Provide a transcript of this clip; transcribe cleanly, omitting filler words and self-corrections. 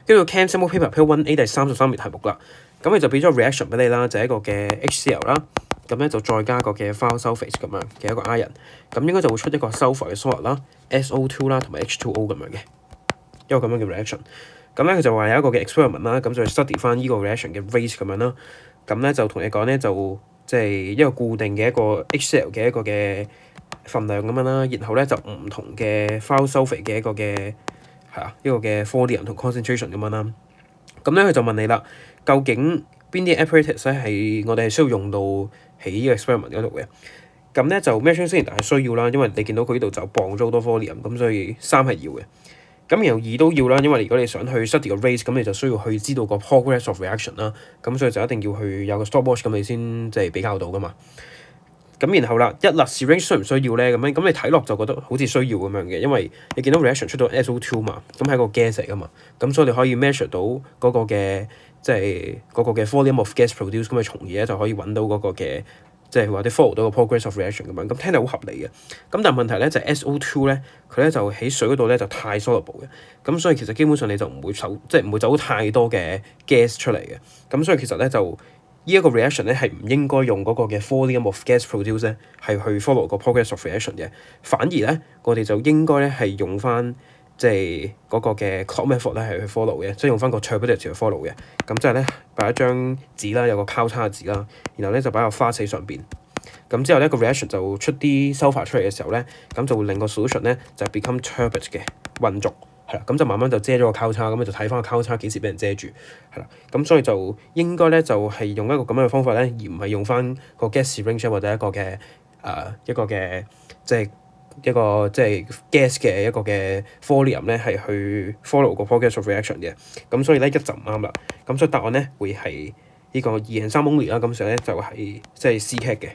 跟住 Chem Sample Paper Paper 1A 第33頁題目啦。咁佢就俾咗 reaction 俾你啦，就係一個嘅 HCl 啦。咁咧就再加個嘅 thiol sulfate 咁樣嘅一個 ion，咁應該就會出一個 sulfur 嘅 solid 啦、SO2 啦同埋 H2O 咁樣嘅一個咁樣嘅 reaction。咁咧佢就話有一個嘅 experiment 啦，咁就 study 翻呢個 reaction 嘅 rate 咁樣啦。咁咧就同你講咧就即係一個固定嘅一個 HCl 嘅一個嘅份量咁樣啦，然後咧就唔同嘅 thiol sulfate 嘅一個嘅一個嘅 volume 同 concentration 咁樣啦。咁咧佢就問你啦，究竟邊啲 apparatus 咧係我哋係需要用到喺呢個 experiment 嗰度嘅？咁咧就 measuring 雖然係需要啦，因為你見到佢呢度就磅咗好多 volume，咁所以3係要嘅。咁然後2都要啦，因為如果你想去 study 個 rate，咁你就需要去知道個 progress of reaction 啦。咁所以就一定要去有個 stopwatch，咁你先即係比較到噶嘛。咁然後啦，syringe 需唔需要咧？咁你睇落就覺得好似需要咁樣嘅，因為你見到 reaction 出到 SO2 嘛，咁係個 gas 嚟噶嘛，咁所以你可以 measure 到嗰個嘅即係嗰個嘅 volume of gas produced，咁你從而咧就可以揾到嗰個嘅即係或者 follow 到個 progress of reaction 咁樣，咁聽到好合理嘅。咁但係問題咧就係 SO2 咧，佢咧就喺水嗰度咧就太 soluble 嘅，咁所以其實基本上你就唔會走太多嘅 gas 出嚟嘅。咁所以其實咧就呢一個 reaction 咧係唔應該用嗰個嘅 volume of gas produced 咧係去 follow 個 progress of reaction 嘅，反而咧我哋就應該咧係用翻即係嗰個嘅 clock method 咧係去 follow 嘅，即係用翻個 turbidity 去 follow 嘅。咁即係咧擺一張紙啦，有個交叉紙啦，然後咧就擺個花死上邊。咁之後咧個 reaction 就出啲 sulfur 出嚟嘅時候咧，咁就會令個 solution 咧就 become turbid 嘅混濁。係啦，咁就慢慢就遮咗個交叉，咁你就睇翻個交叉幾時俾人遮住，係啦，咁所以就應該咧就係用一個咁樣嘅方法咧，而唔係用翻個 gas syringe 或者一個嘅即係gas 嘅一個嘅 volume 咧係去 follow 個 progress of reaction 嘅，咁所以咧一就唔啱啦，咁所以答案咧會係呢個2 and 3 only 啦，咁所以咧就係即係 C cat 嘅。